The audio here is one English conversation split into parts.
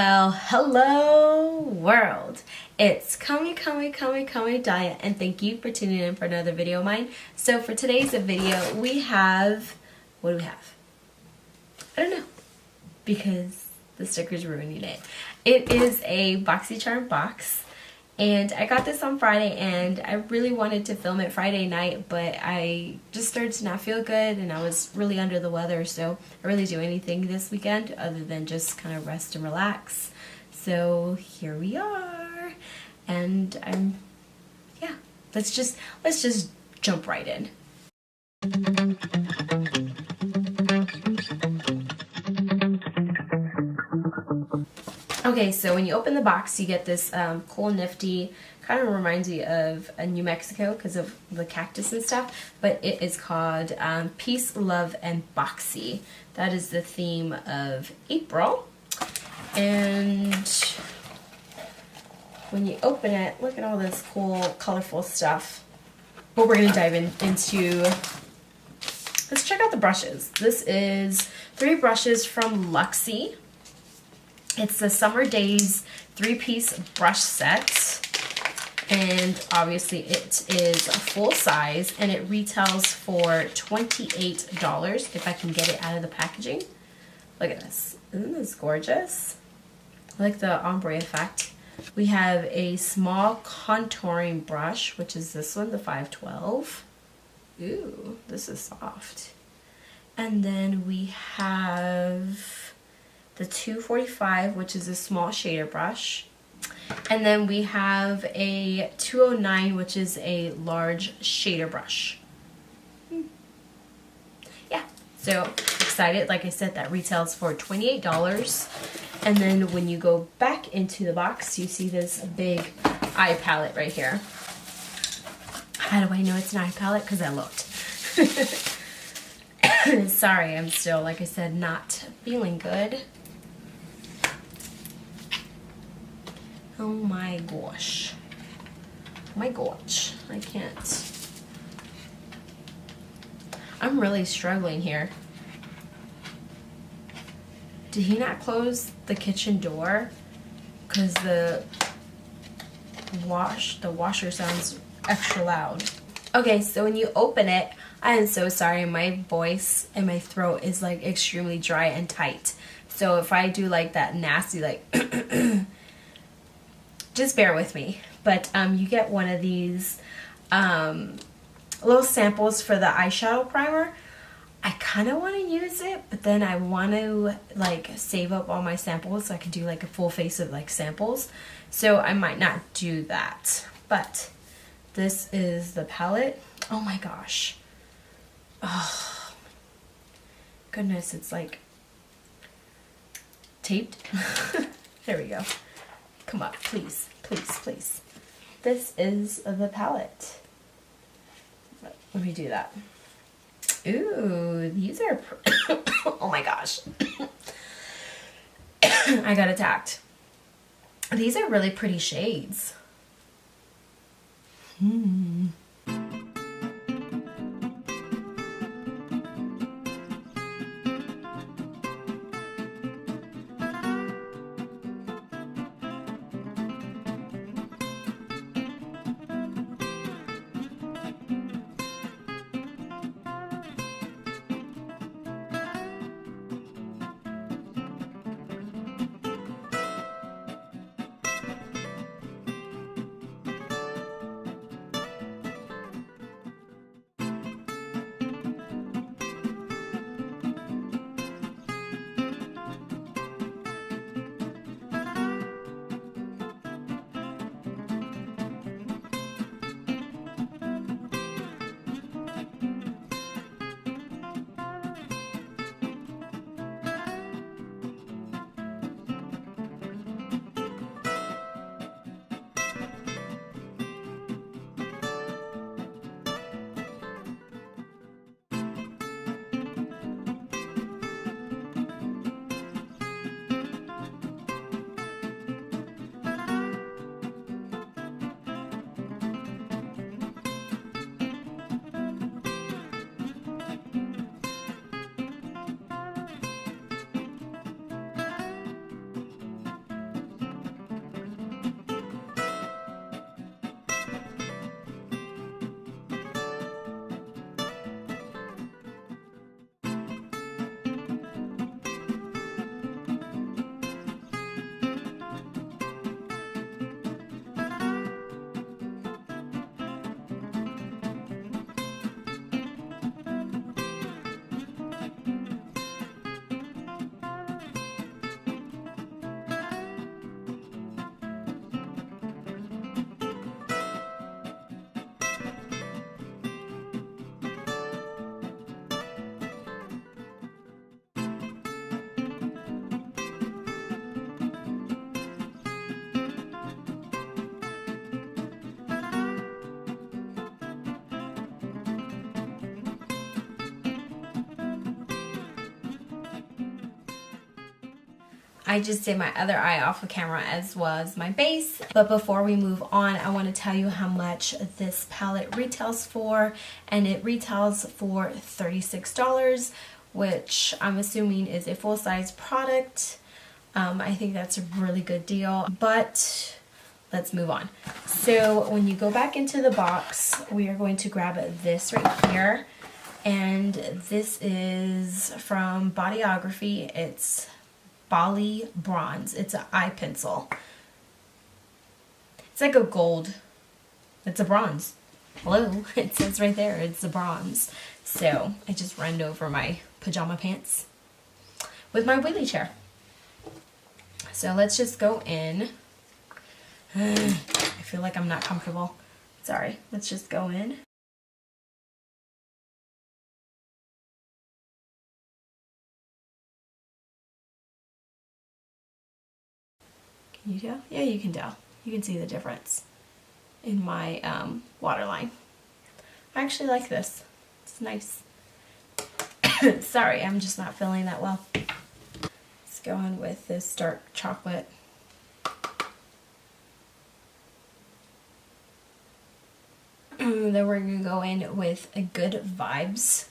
Well, hello world. It's Diet, and thank you for tuning in for another video of mine. So for today's video, we have, what do we have? I don't know, because the sticker's ruining it. It is a Boxycharm box, and I got this on Friday, and I really wanted to film it Friday night, but I just started to not feel good, and I was really under the weather, so I really do anything this weekend other than just kind of rest and relax. So here we are, and yeah, let's just jump right in. Okay, so when you open the box, you get this cool, nifty, kind of reminds me of New Mexico because of the cactus and stuff, but it is called Peace, Love, and Boxy. That is the theme of April. And when you open it, look at all this cool, colorful stuff. But we're going to dive into, let's check out the brushes. This is 3 brushes from Luxie. It's the Summer Days 3-piece brush set, and obviously it is full size, and it retails for $28 if I can get it out of the packaging. Look at this. Isn't this gorgeous? I like the ombre effect. We have a small contouring brush, which is this one, the 512. Ooh, this is soft. And then we have the 245, which is a small shader brush. And then we have a 209, which is a large shader brush. Yeah, so excited. Like I said, that retails for $28. And then when you go back into the box, you see this big eye palette right here. How do I know it's an eye palette? Because I looked. Sorry, I'm still, like I said, not feeling good. Oh my gosh. Oh my gosh. I can't. I'm really struggling here. Did he not close the kitchen door? Because the washer sounds extra loud. Okay, so when you open it, I am so sorry. My voice and my throat is like extremely dry and tight. So if I do like that nasty like just bear with me. But you get one of these little samples for the eyeshadow primer. I kind of want to use it, but then I want to like save up all my samples so I can do like a full face of like samples. So I might not do that. But this is the palette. Oh my gosh. Oh goodness, it's like taped. There we go. Come up, please, please, please. This is the palette. Let me do that. Ooh, these are, oh my gosh. I got attacked. These are really pretty shades. I just did my other eye off of camera as was my base. But before we move on, I want to tell you how much this palette retails for. And it retails for $36, which I'm assuming is a full-size product. I think that's a really good deal, but let's move on. So when you go back into the box, we are going to grab this right here. And this is from Bodyography. It's Bali Bronze. It's an eye pencil. It's like a gold. It's a bronze. Hello, it says right there, it's a bronze. So I just ran over my pajama pants with my wheelie chair. So let's just go in. I feel like I'm not comfortable. Sorry, let's just go in. Can you tell? Yeah, you can tell. You can see the difference in my waterline. I actually like this. It's nice. Sorry, I'm just not feeling that well. Let's go in with this dark chocolate. Then we're going to go in with a Good Vibes.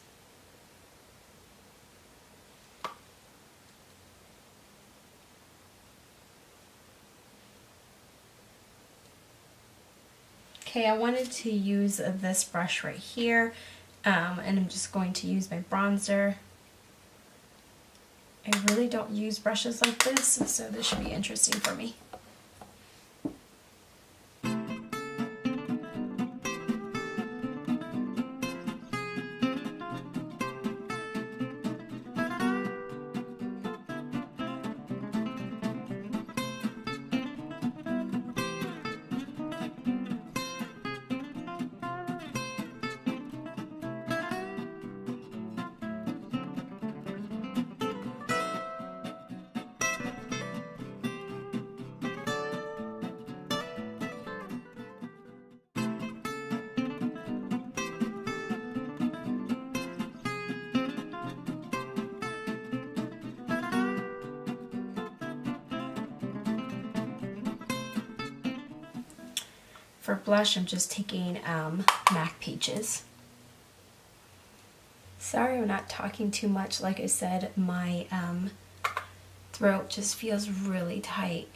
Okay, I wanted to use this brush right here, and I'm just going to use my bronzer. I really don't use brushes like this, so this should be interesting for me. For blush, I'm just taking MAC Peaches. Sorry I'm not talking too much. Like I said, my throat just feels really tight.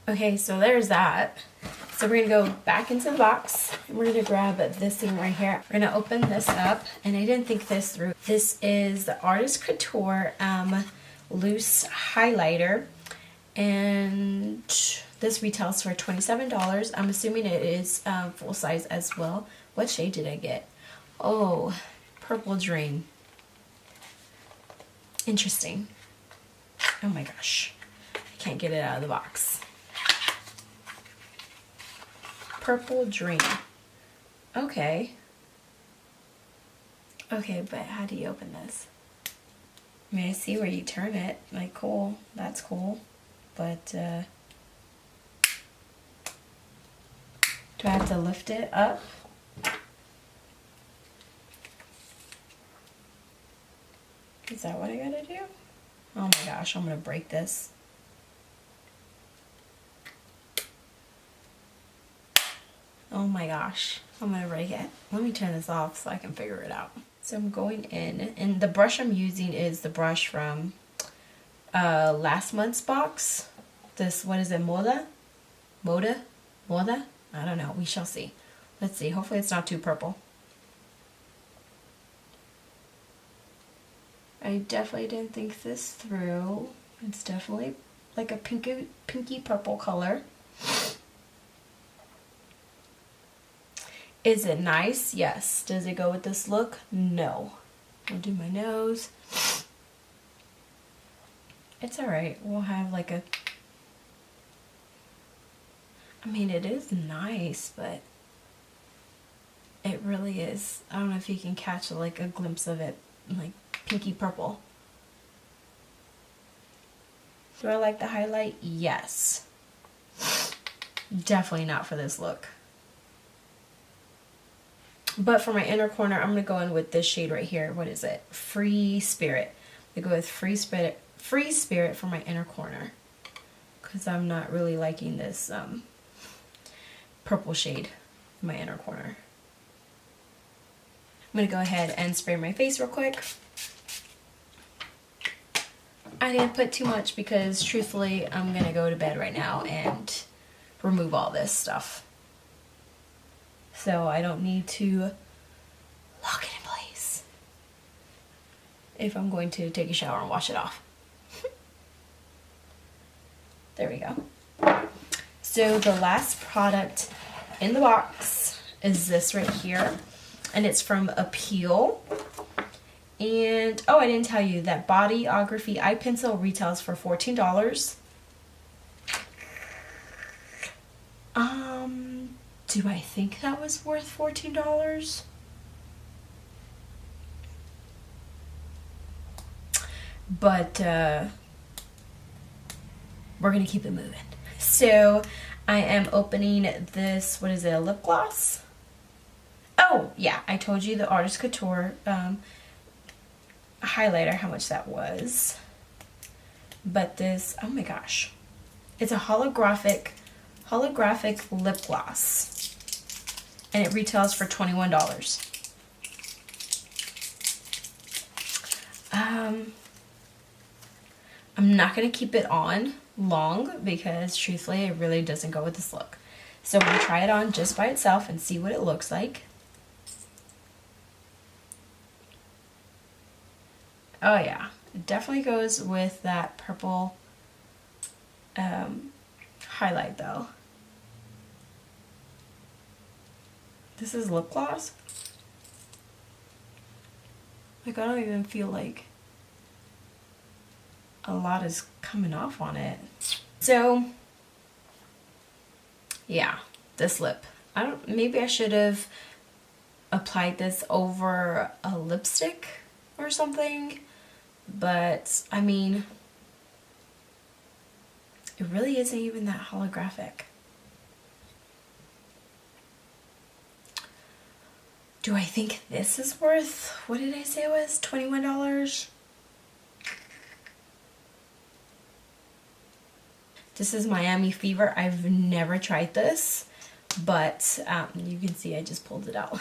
Okay, so there's that. So we're gonna go back into the box and we're gonna grab this thing right here. We're gonna open this up, and I didn't think this through. This is the Artist Couture loose highlighter, and this retails for $27. I'm assuming it is full size as well. What shade did I get? Oh, Purple Dream. Interesting. Oh my gosh. I can't get it out of the box. Purple Dream. Okay. Okay, but how do you open this? I mean, I see where you turn it. Like, cool. That's cool. But, do I have to lift it up? Is that what I gotta do? Oh my gosh, I'm gonna break this. Oh my gosh, I'm gonna break it. Let me turn this off so I can figure it out. So I'm going in, and the brush I'm using is the brush from last month's box. This, what is it, Moda? I don't know, we shall see. Let's see, hopefully it's not too purple. I definitely didn't think this through. It's definitely like a pinky purple color. Is it nice? Yes. Does it go with this look? No. I'll do my nose. It's alright. We'll have like a... I mean, it is nice, but it really is. I don't know if you can catch like a glimpse of it, like pinky purple. Do I like the highlight? Yes. Definitely not for this look. But for my inner corner, I'm going to go in with this shade right here. What is it? Free Spirit. I go with Free Spirit Free Spirit for my inner corner, because I'm not really liking this purple shade in my inner corner. I'm going to go ahead and spray my face real quick. I didn't put too much because truthfully I'm going to go to bed right now and remove all this stuff. So I don't need to lock it in place if I'm going to take a shower and wash it off. There we go. So the last product in the box is this right here, and it's from Appeal. And oh, I didn't tell you that Bodyography eye pencil retails for $14. Do I think that was worth $14? But we're gonna keep it moving. So I am opening this, what is it, a lip gloss? Oh yeah, I told you the Artist Couture highlighter, how much that was. But this, oh my gosh, it's a holographic lip gloss, and it retails for $21. I'm not gonna keep it on long because truthfully it really doesn't go with this look. So I'm gonna try it on just by itself and see what it looks like. Oh yeah, it definitely goes with that purple highlight though. This is lip gloss. Like, I don't even feel like a lot is coming off on it. So yeah, this lip. Maybe I should have applied this over a lipstick or something, but I mean, it really isn't even that holographic. Do I think this is worth, what did I say it was, $21? This is Miami Fever. I've never tried this, but you can see I just pulled it out.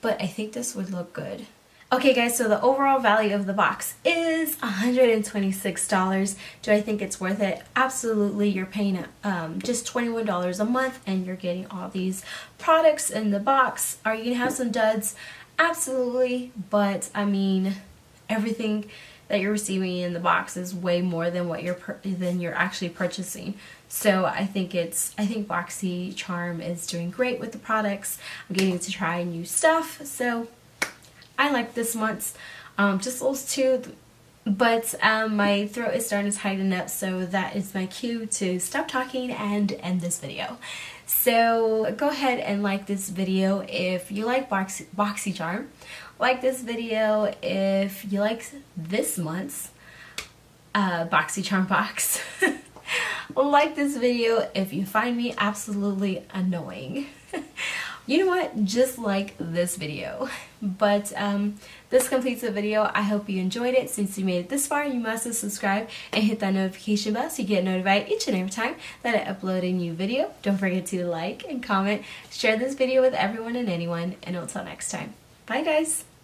But I think this would look good. Okay guys, so the overall value of the box is $126. Do I think it's worth it? Absolutely. You're paying just $21 a month and you're getting all these products in the box. Are you gonna have some duds? Absolutely, but I mean, everything that you're receiving in the box is way more than what you're actually purchasing. So I think Boxycharm is doing great with the products. I'm getting to try new stuff, so I like this month's. Just those two, but my throat is starting to tighten up, so that is my cue to stop talking and end this video. So go ahead and like this video if you like Boxycharm. Like this video if you like this month's Boxycharm box. Like this video if you find me absolutely annoying. You know what? Just like this video. But this completes the video. I hope you enjoyed it. Since you made it this far, you must subscribe and hit that notification bell so you get notified each and every time that I upload a new video. Don't forget to like and comment, share this video with everyone and anyone, and until next time. Bye guys!